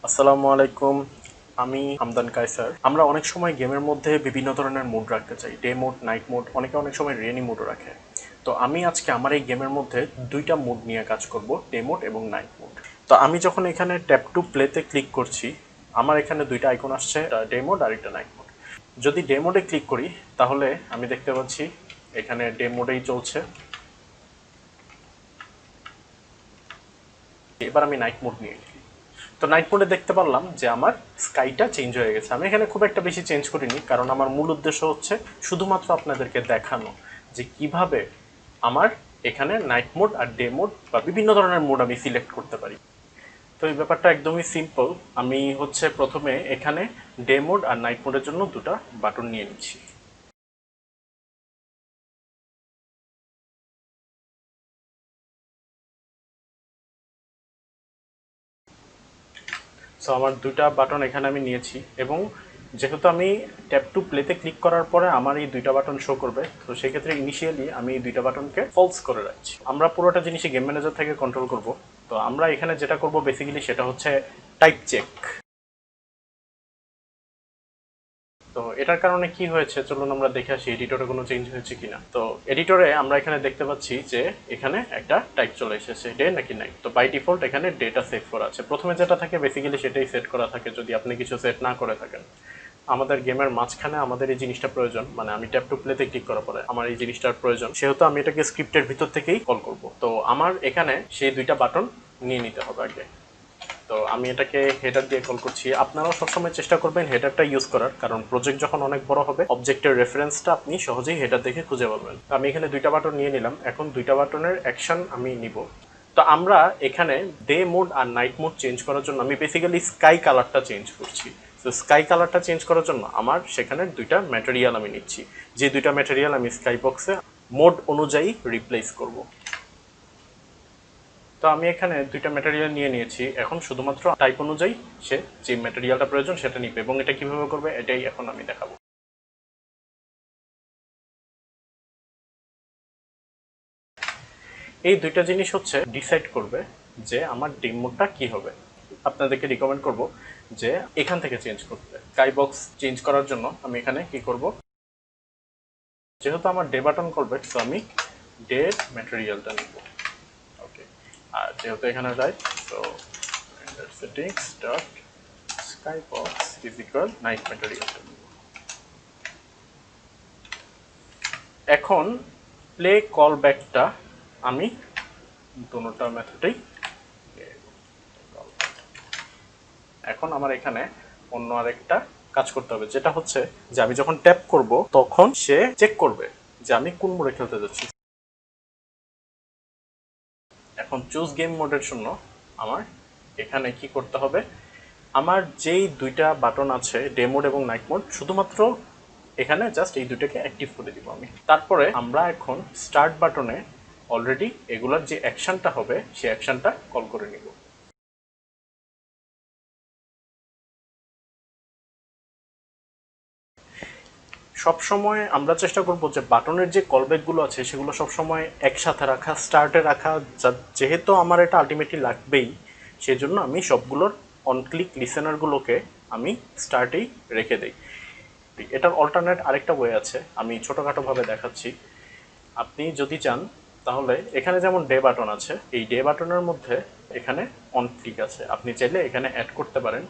আসসালামু আলাইকুম। আমি হামদান কায়সার। আমরা অনেক সময় গেমের মধ্যে বিভিন্ন ধরনের মুড রাখতে চাই, ডে মোড, নাইট মোড, অনেকে অনেক সময় রেনি মুডও রাখে। তো আমি আজকে আমার এই গেমের মধ্যে দুইটা মুড নিয়ে কাজ করব, ডে মোড এবং নাইট মোড। তো আমি যখন এখানে ট্যাপ টু প্লেতে ক্লিক করছি, আমার এখানে দুইটা আইকন আসছে, ডে মোড আর একটা নাইট মোড। যদি ডে মোডে ক্লিক করি তাহলে আমি দেখতে পাচ্ছি এখানে ডে মোডেই চলছে। এবার আমি নাইট মোড নিয়ে নিই। তো নাইট মোডে দেখতে পারলাম যে আমার স্কাইটা চেঞ্জ হয়ে গেছে। আমি এখানে খুব একটা বেশি চেঞ্জ করিনি, কারণ আমার মূল উদ্দেশ্য হচ্ছে শুধুমাত্র আপনাদেরকে দেখানো যে কিভাবে আমার এখানে নাইট মোড আর ডে মোড বা বিভিন্ন ধরনের মোড আমি সিলেক্ট করতে পারি। তো এই ব্যাপারটা একদমই সিম্পল। আমি হচ্ছে প্রথমে এখানে ডে মোড আর নাইট মোডের জন্য দুটো বাটন নিয়ে নিচ্ছি। সো আমার দুইটা বাটন এখানে আমি নিয়েছি, এবং যেহেতু আমি ট্যাপ টু প্লেতে ক্লিক করার পরে আমার এই দুইটা বাটন শো করবে, তো সেক্ষেত্রে ইনিশিয়ালি আমি এই দুইটা বাটনকে ফলস করে রাখছি। আমরা পুরোটা জিনিসই গেম ম্যানেজার থেকে কন্ট্রোল করব। তো আমরা এখানে যেটা করব বেসিক্যালি সেটা হচ্ছে টাইপ চেক। তো এটার কারণে কি হয়েছে চলুন আমরা দেখে আসি এডিটরে কোনো চেঞ্জ হয়েছে কিনা। তো এডিটরে আমরা এখানে দেখতে পাচ্ছি যে এখানে একটা টাইপ চলে এসেছে, ডে নাকি নাইট। তো বাই ডিফল্ট এখানে ডেটা সেট করা আছে। প্রথমে যেটা থাকে বেসিক্যালি সেটাই সেট করা থাকে যদি আপনি কিছু সেট না করে থাকেন। আমাদের গেমের মাঝখানে আমাদের এই জিনিসটা প্রয়োজন, মানে আমি ট্যাপ টু প্লেতে ক্লিক করার পরে আমার এই জিনিসটার প্রয়োজন, সেহেতু আমি এটাকে স্ক্রিপ্টের ভিতর থেকেই কল করব। তো আমার এখানে সেই দুইটা বাটন নিয়ে নিতে হবে আগে। তো আমি এটাকে হেডার দিয়ে কল করছি। আপনারাও সবসময় চেষ্টা করবেন হেডারটা ইউজ করার, কারণ প্রজেক্ট যখন অনেক বড় হবে অবজেক্টের রেফারেন্সটা আপনি সহজেই হেডার দেখে খুঁজে পাবেন। তো আমি এখানে দুইটা বাটন নিয়ে নিলাম, এখন দুইটা বাটনের অ্যাকশন আমি নিব। তো আমরা এখানে ডে মোড আর নাইট মোড চেঞ্জ করার জন্য আমি বেসিক্যালি স্কাই কালারটা চেঞ্জ করছি। তো স্কাই কালারটা চেঞ্জ করার জন্য আমার সেখানে দুইটা ম্যাটেরিয়াল আমি নিচ্ছি, যে দুইটা ম্যাটেরিয়াল আমি স্কাই বক্সে মোড অনুযায়ী রিপ্লেস করব। তো আমি এখানে দুইটা ম্যাটেরিয়াল নিয়ে নিয়েছি, এখন শুধুমাত্র টাইপ অনুযায়ী সে যে ম্যাটেরিয়ালটা প্রয়োজন সেটা নিবে, এবং এটা কিভাবে করবে এটাই এখন আমি দেখাবো। এই দুইটা জিনিস হচ্ছে ডিসাইড করবে যে আমার ডিম মোডটা কি হবে। আপনাদেরকে রিকমেন্ড করব যে এখান থেকে চেঞ্জ করতে। স্কাই বক্স চেঞ্জ করার জন্য আমি এখানে কি করব, যেহেতু আমার ডে বাটন করবে তো আমি ডে ম্যাটেরিয়ালটা নিব। ওকে, আর যেহেতু এখানে রাইট, তো settings dot Skybox is equal night material। এখন প্লে কল ব্যাকটা আমি দুটোটা মেথডেই, এখন আমার এখানে অন্য আরেকটা কাজ করতে হবে, যেটা হচ্ছে যে আমি যখন ট্যাপ করব তখন সে চেক করবে যে আমি কোন মোডে খেলতে যাচ্ছি। এখন চুজ গেম মোডের জন্য আমার এখানে কি করতে হবে, আমার যেই দুইটা বাটন আছে ডে মোড এবং নাইট মোড, শুধুমাত্র এখানে জাস্ট এই দুটোকে অ্যাক্টিভ করে দিব আমি। তারপরে আমরা এখন স্টার্ট বাটনে অলরেডি এগুলার যে অ্যাকশনটা হবে সেই অ্যাকশনটা কল করে নিব। সবসময় আমরা চেষ্টা করব যে বাটনের যে কলব্যাকগুলো আছে সেগুলো সবসময় একসাথে রাখা, স্টার্টে রাখা। যেহেতু আমার এটা আলটিমেটলি লাগবেই, সেজন্য আমি সবগুলোর অন ক্লিক লিসেনারগুলোকে আমি স্টার্টেই রেখে দিই। এটার অল্টারনেট আরেকটা ওয়ে আছে, আমি ছোটোখাটোভাবে দেখাচ্ছি। আপনি যদি চান তাহলে এখানে যেমন ডে বাটন আছে, এই ডে বাটনের মধ্যে এখানে অন ক্লিক আছে, আপনি চাইলে এখানে অ্যাড করতে পারেন।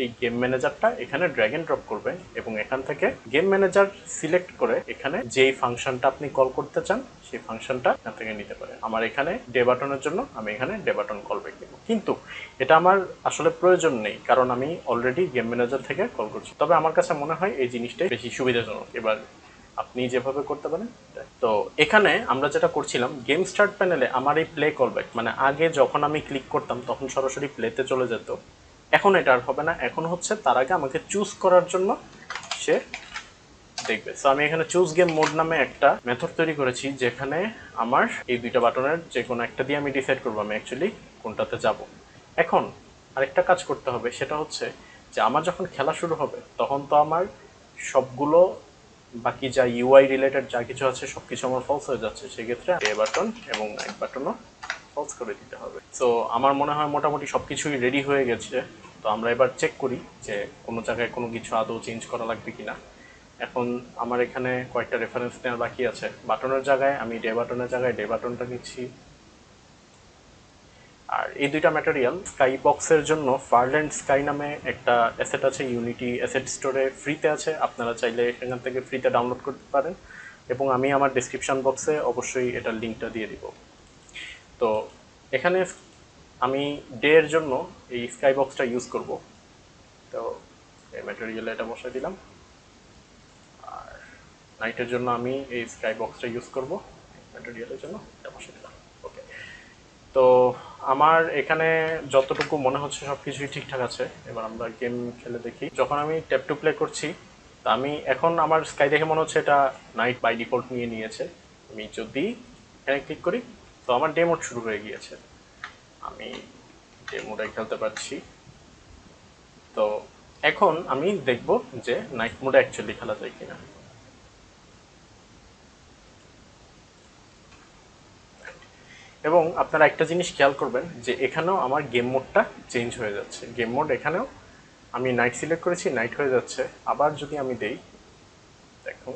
এই গেম ম্যানেজারটা এখানে ড্র্যাগ এন্ড ড্রপ করবেন এবং এখান থেকে গেম ম্যানেজার সিলেক্ট করে এখানে যেই ফাংশনটা আপনি কল করতে চান সেই ফাংশনটা এখান থেকে নিতে পারেন। আমার এখানে ডে বাটনের জন্য আমি এখানে ডে বাটন কল ব্যাক দেবো, কিন্তু এটা আমার আসলে প্রয়োজন নেই, কারণ আমি অলরেডি গেম ম্যানেজার থেকে কল করছি। তবে আমার কাছে মনে হয় এই জিনিসটাই বেশি সুবিধাজনক। এবার আপনি যেভাবে করতে পারেন। তো এখানে আমরা যেটা করছিলাম, গেম স্টার্ট প্যানেলে আমার এই প্লে কলব্যাক, মানে আগে যখন আমি ক্লিক করতাম তখন সরাসরি প্লেতে চলে যেত, এখন এটা আর হবে না। এখন হচ্ছে তার আগে আমাকে চুজ করার জন্য সে দেখবে। সো আমি এখানে চুজ গেম মোড নামে একটা মেথড তৈরি করেছি, যেখানে আমার এই দুইটা বাটনের যে কোনো একটা দিয়ে আমি ডিসাইড করবো আমি অ্যাকচুয়ালি কোনটাতে যাব। এখন আরেকটা কাজ করতে হবে, সেটা হচ্ছে যে আমার যখন খেলা শুরু হবে তখন তো আমার সবগুলো বাকি যা ইউআই রিলেটেড যা কিছু আছে সব কিছু আমার ফলস হয়ে যাচ্ছে। সেক্ষেত্রে ডে বাটন এবং নাইট বাটনও ফলস করে দিতে হবে। সো আমার মনে হয় মোটামুটি সব কিছুই রেডি হয়ে গেছে। তো আমরা এবার চেক করি যে কোনো জায়গায় কোনো কিছু আদৌ চেঞ্জ করা লাগবে কিনা। এখন আমার এখানে কয়েকটা রেফারেন্স নেওয়ার বাকি আছে। বাটনের জায়গায় আমি ডে বাটনের জায়গায় ডে বাটনটা নিচ্ছি। আর এই দুইটা ম্যাটেরিয়াল স্কাই বক্সের জন্য ফার্ল্যান্ড স্কাই নামে একটা অ্যাসেট আছে, ইউনিটি অ্যাসেট স্টোরে ফ্রিতে আছে, আপনারা চাইলে এখান থেকে ফ্রিতে ডাউনলোড করতে পারেন এবং আমি আমার ডেসক্রিপশন বক্সে অবশ্যই এটার লিঙ্কটা দিয়ে দিব। তো এখানে আমি ডে এর জন্য এই স্কাই বক্সটা ইউজ করব। তো এই ম্যাটেরিয়ালে এটা বসাই দিলাম। আর নাইটের জন্য আমি এই স্কাই বক্সটা ইউজ করব, ম্যাটেরিয়ালের জন্য এটা বসাই দিলাম। ওকে, তো আমার এখানে যতটুকু মনে হচ্ছে সব কিছুই ঠিকঠাক আছে। এবার আমরা গেম খেলে দেখি। যখন আমি ট্যাপ টু প্লে করছি, তা আমি এখন আমার স্কাই দেখে মনে হচ্ছে এটা নাইট বাই ডিফল্ট নিয়ে নিয়েছে। আমি যদি এখানে ক্লিক করি তো আমার ডে মোড শুরু হয়ে গিয়েছে, আমি ডে মোডে খেলতে পারছি। তো এখন আমি দেখব যে নাইট মোডে অ্যাকচুয়ালি খেলা যায় কিনা। এবং আপনারা একটা জিনিস খেয়াল করবেন যে এখানেও আমার গেম মোডটা চেঞ্জ হয়ে যাচ্ছে। গেম মোড এখানেও আমি নাইট সিলেক্ট করেছি, নাইট হয়ে যাচ্ছে। আবার যদি আমি দেই, দেখুন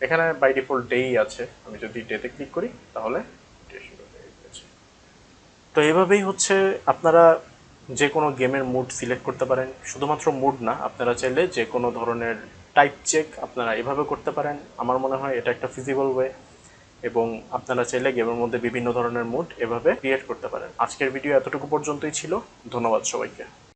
এখানে বাই ডিফল্ট ডেই আছে। আমি যদি ডেতে ক্লিক করি তাহলে ডে শুরু হয়ে গেছে। তো এভাবেই হচ্ছে আপনারা যে কোনো গেমের মুড সিলেক্ট করতে পারেন। শুধুমাত্র মুড না, আপনারা চাইলে যে কোনো ধরনের টাইপ চেক আপনারা এভাবে করতে পারেন। আমার মনে হয় এটা একটা ফিজিবল ওয়ে এবং আপনারা চাইলে গেমের মধ্যে বিভিন্ন ধরনের মুড এভাবে ক্রিয়েট করতে পারেন। আজকের ভিডিও এতটুকু পর্যন্তই ছিল। ধন্যবাদ সবাইকে।